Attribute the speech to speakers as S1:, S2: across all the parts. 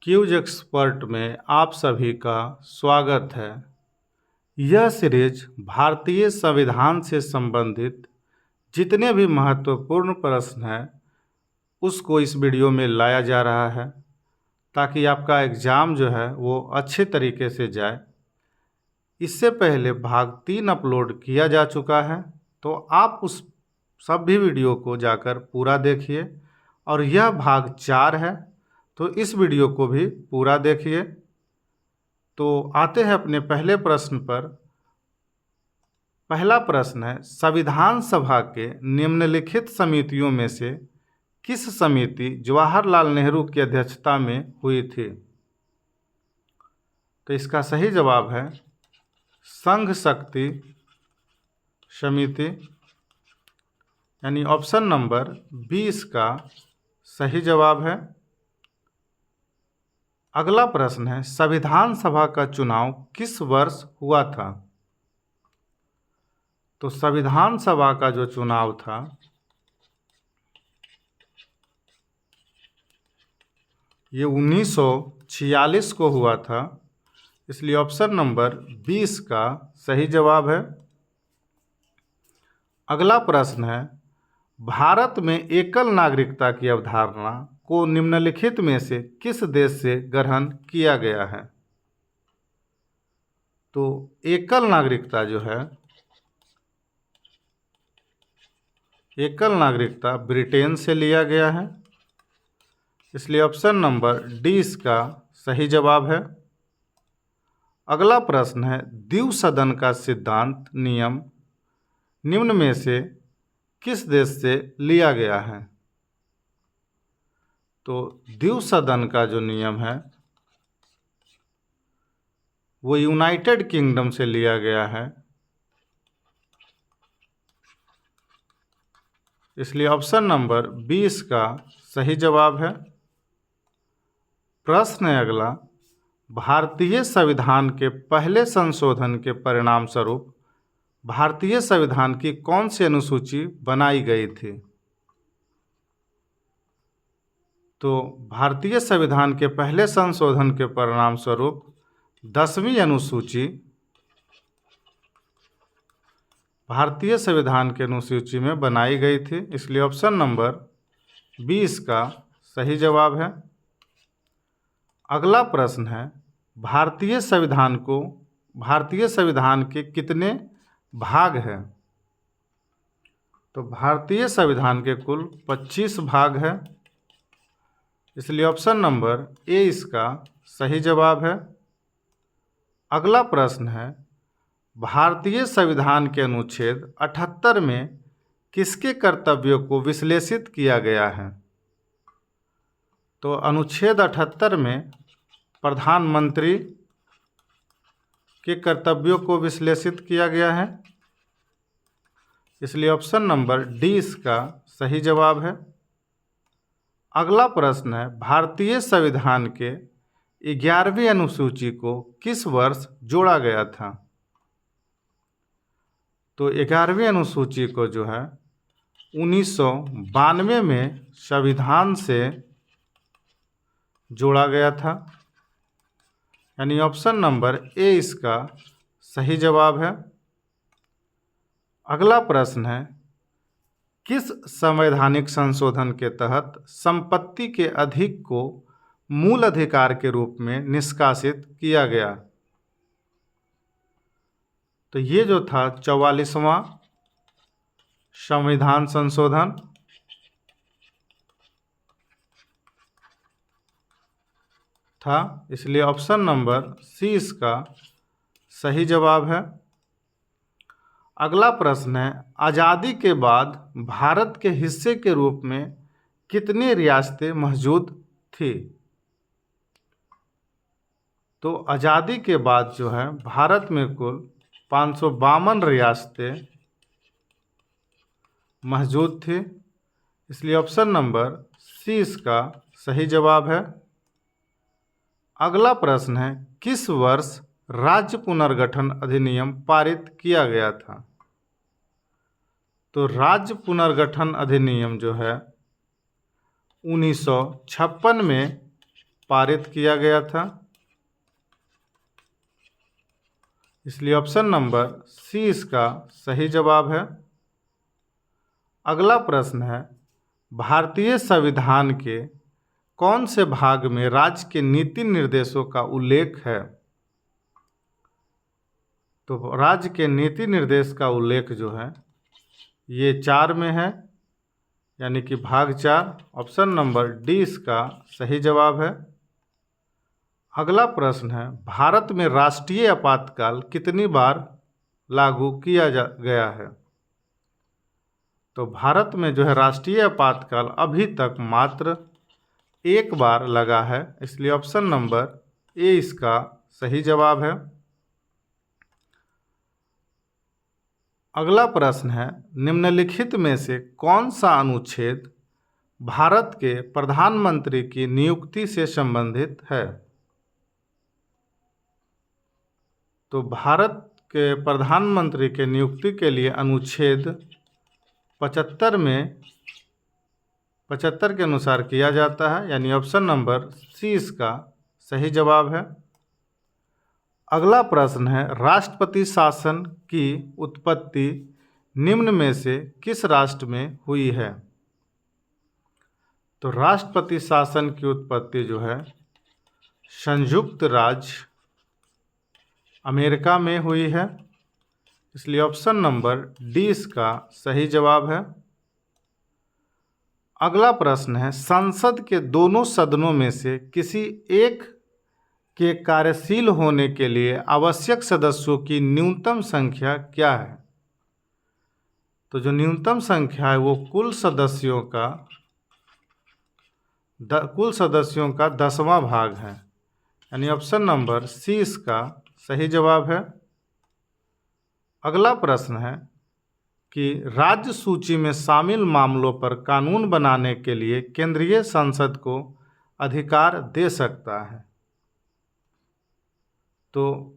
S1: Cues expert में आप सभी का स्वागत है। यह सीरीज भारतीय संविधान से संबंधित जितने भी महत्वपूर्ण प्रश्न हैं उसको इस वीडियो में लाया जा रहा है ताकि आपका एग्ज़ाम जो है वो अच्छे तरीके से जाए। इससे पहले भाग 3 अपलोड किया जा चुका है, तो आप उस सब भी वीडियो को जाकर पूरा देखिए। और यह भाग 4 है, तो इस वीडियो को भी पूरा देखिए। तो आते हैं अपने पहले प्रश्न पर। पहला प्रश्न है, संविधान सभा के निम्नलिखित समितियों में से किस समिति जवाहरलाल नेहरू की अध्यक्षता में हुई थी? तो इसका सही जवाब है संघ शक्ति समिति, यानी ऑप्शन नंबर 20 का सही जवाब है। अगला प्रश्न है, संविधान सभा का चुनाव किस वर्ष हुआ था? तो संविधान सभा का जो चुनाव था ये 1946 को हुआ था, इसलिए ऑप्शन नंबर 20 का सही जवाब है। अगला प्रश्न है, भारत में एकल नागरिकता की अवधारणा को निम्नलिखित में से किस देश से ग्रहण किया गया है? तो एकल नागरिकता जो है, एकल नागरिकता ब्रिटेन से लिया गया है, इसलिए ऑप्शन नंबर डी इसका सही जवाब है। अगला प्रश्न है, द्विसदन का सिद्धांत नियम निम्न में से किस देश से लिया गया है? तो द्विसदन का जो नियम है वो यूनाइटेड किंगडम से लिया गया है, इसलिए ऑप्शन नंबर 20 का सही जवाब है। प्रश्न है अगला, भारतीय संविधान के पहले संशोधन के परिणाम स्वरूप भारतीय संविधान की कौन सी अनुसूची बनाई गई थी? तो भारतीय संविधान के पहले संशोधन के परिणाम स्वरूप 10वीं अनुसूची भारतीय संविधान की अनुसूची में बनाई गई थी, इसलिए ऑप्शन नंबर 20 का सही जवाब है। अगला प्रश्न है, भारतीय संविधान के कितने भाग हैं? तो भारतीय संविधान के कुल 25 भाग हैं, इसलिए ऑप्शन नंबर ए इसका सही जवाब है। अगला प्रश्न है, भारतीय संविधान के अनुच्छेद 78 में किसके कर्तव्यों को विश्लेषित किया गया है? तो अनुच्छेद 78 में प्रधानमंत्री के कर्तव्यों को विश्लेषित किया गया है, इसलिए ऑप्शन नंबर डी इसका सही जवाब है। अगला प्रश्न है, भारतीय संविधान के 11वीं अनुसूची को किस वर्ष जोड़ा गया था? तो 11वीं अनुसूची को जो है 1992 में संविधान से जोड़ा गया था, यानी ऑप्शन नंबर ए इसका सही जवाब है। अगला प्रश्न है, किस संवैधानिक संशोधन के तहत संपत्ति के अधिक को मूल अधिकार के रूप में निष्कासित किया गया? तो ये जो था 44वां संविधान संशोधन था, इसलिए ऑप्शन नंबर सी इसका सही जवाब है। अगला प्रश्न है, आज़ादी के बाद भारत के हिस्से के रूप में कितनी रियासतें मौजूद थी? तो आज़ादी के बाद जो है भारत में कुल 552 रियासतें मौजूद थी, इसलिए ऑप्शन नंबर सी इसका सही जवाब है। अगला प्रश्न है, किस वर्ष राज्य पुनर्गठन अधिनियम पारित किया गया था? तो राज्य पुनर्गठन अधिनियम जो है 1956 में पारित किया गया था? इसलिए ऑप्शन नंबर सी इसका सही जवाब है। अगला प्रश्न है, भारतीय संविधान के कौन से भाग में राज्य के नीति निर्देशों का उल्लेख है? तो राज्य के नीति निर्देश का उल्लेख जो है ये 4 में है, यानी कि भाग 4। ऑप्शन नंबर डी इसका सही जवाब है। अगला प्रश्न है, भारत में राष्ट्रीय आपातकाल कितनी बार लागू किया गया है? तो भारत में जो है राष्ट्रीय आपातकाल अभी तक मात्र 1 बार लगा है, इसलिए ऑप्शन नंबर ए इसका सही जवाब है। अगला प्रश्न है, निम्नलिखित में से कौन सा अनुच्छेद भारत के प्रधानमंत्री की नियुक्ति से संबंधित है? तो भारत के प्रधानमंत्री के नियुक्ति के लिए अनुच्छेद 75 के अनुसार किया जाता है, यानी ऑप्शन नंबर सी इसका सही जवाब है। अगला प्रश्न है, राष्ट्रपति शासन की उत्पत्ति निम्न में से किस राष्ट्र में हुई है? तो राष्ट्रपति शासन की उत्पत्ति जो है संयुक्त राज्य अमेरिका में हुई है, इसलिए ऑप्शन नंबर डी इसका सही जवाब है। अगला प्रश्न है, संसद के दोनों सदनों में से किसी एक के कार्यशील होने के लिए आवश्यक सदस्यों की न्यूनतम संख्या क्या है? तो जो न्यूनतम संख्या है वो कुल सदस्यों का 10वां भाग है, यानी ऑप्शन नंबर सी इसका सही जवाब है। अगला प्रश्न है कि राज्य सूची में शामिल मामलों पर कानून बनाने के लिए केंद्रीय संसद को अधिकार दे सकता है? तो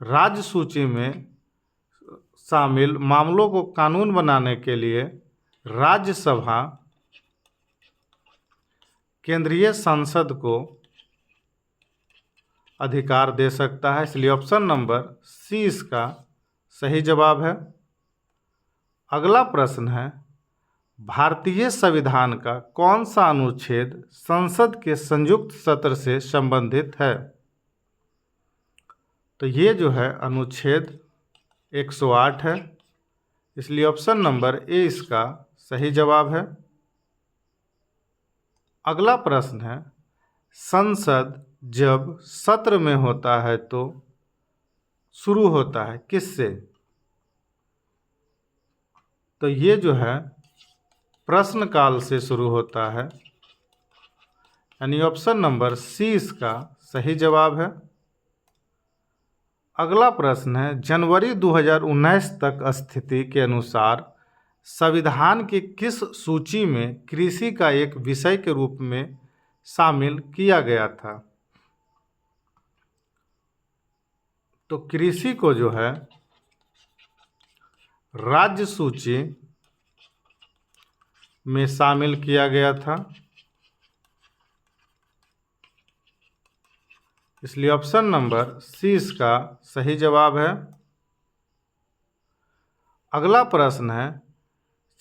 S1: राज्य सूची में शामिल मामलों को कानून बनाने के लिए राज्यसभा केंद्रीय संसद को अधिकार दे सकता है, इसलिए ऑप्शन नंबर सी इसका सही जवाब है। अगला प्रश्न है, भारतीय संविधान का कौन सा अनुच्छेद संसद के संयुक्त सत्र से संबंधित है? तो ये जो है अनुच्छेद 108 है, इसलिए ऑप्शन नंबर ए इसका सही जवाब है। अगला प्रश्न है, संसद जब सत्र में होता है तो शुरू होता है किससे? तो ये जो है प्रश्नकाल से शुरू होता है, यानी ऑप्शन नंबर सी इसका सही जवाब है। अगला प्रश्न है, जनवरी 2019 तक स्थिति के अनुसार संविधान की किस सूची में कृषि का एक विषय के रूप में शामिल किया गया था? तो कृषि को जो है राज्य सूची में शामिल किया गया था, इसलिए ऑप्शन नंबर सी इसका सही जवाब है। अगला प्रश्न है,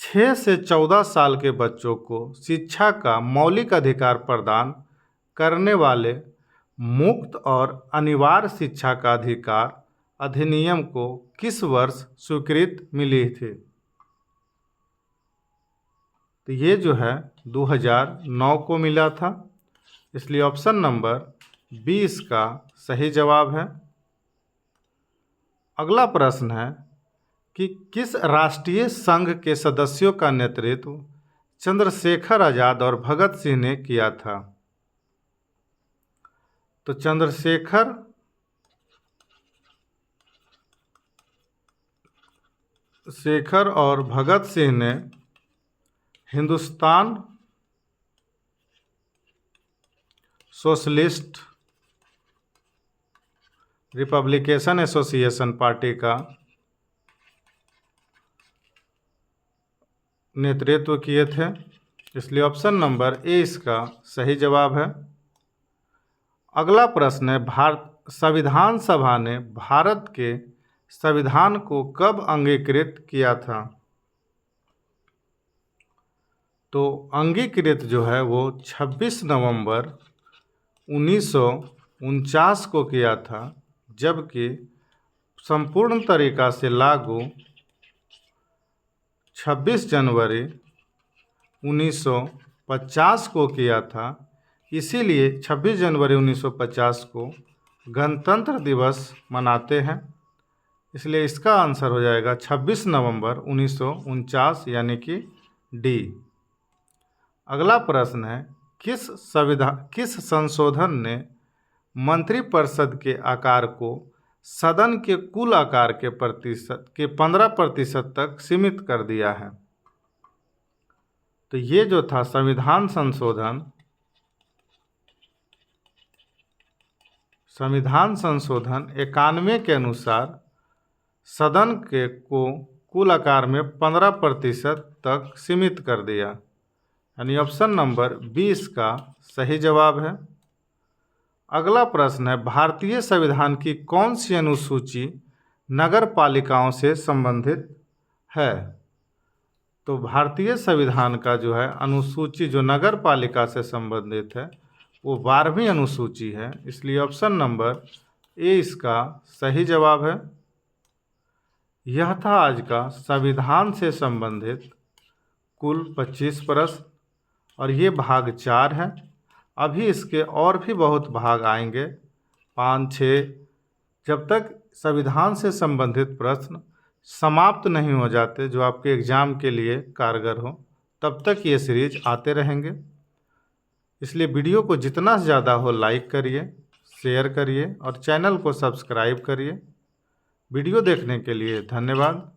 S1: 6 से 14 साल के बच्चों को शिक्षा का मौलिक अधिकार प्रदान करने वाले मुक्त और अनिवार्य शिक्षा का अधिकार अधिनियम को किस वर्ष स्वीकृति मिली थी? तो ये जो है 2009 को मिला था, इसलिए ऑप्शन नंबर बी इसका सही जवाब है। अगला प्रश्न है कि किस राष्ट्रीय संघ के सदस्यों का नेतृत्व चंद्रशेखर आजाद और भगत सिंह ने किया था? तो चंद्रशेखर और भगत सिंह ने Hindustan socialist republication association party का नेतृत्व किए थे, इसलिए ऑप्शन नंबर ए इसका सही जवाब है। अगला प्रश्न है, संविधान सभा ने भारत के संविधान को कब अंगीकृत किया था? तो अंगीकृत जो है वो 26 नवंबर 1949 को किया था, जबकि संपूर्ण तरीका से लागू 26 जनवरी 1950 को किया था। इसीलिए 26 जनवरी 1950 को गणतंत्र दिवस मनाते हैं। इसलिए इसका आंसर हो जाएगा 26 नवंबर 1949 यानी कि डी। अगला प्रश्न है, किस संशोधन ने मंत्रिपरिषद के आकार को सदन के कुल आकार के 15% तक सीमित कर दिया है? तो ये जो था संविधान संशोधन 91 के अनुसार सदन के को कुल आकार में 15% तक सीमित कर दिया, यानी ऑप्शन नंबर 20 का सही जवाब है। अगला प्रश्न है, भारतीय संविधान की कौन सी अनुसूची नगर पालिकाओं से संबंधित है? तो भारतीय संविधान का जो है अनुसूची जो नगर पालिका से संबंधित है वो 12वीं अनुसूची है, इसलिए ऑप्शन नंबर ए इसका सही जवाब है। यह था आज का संविधान से संबंधित कुल 25 प्रश्न और ये भाग 4 है। अभी इसके और भी बहुत भाग आएंगे, 5-6, जब तक संविधान से संबंधित प्रश्न समाप्त नहीं हो जाते जो आपके एग्ज़ाम के लिए कारगर हो, तब तक ये सीरीज आते रहेंगे। इसलिए वीडियो को जितना ज़्यादा हो लाइक करिए, शेयर करिए और चैनल को सब्सक्राइब करिए। वीडियो देखने के लिए धन्यवाद।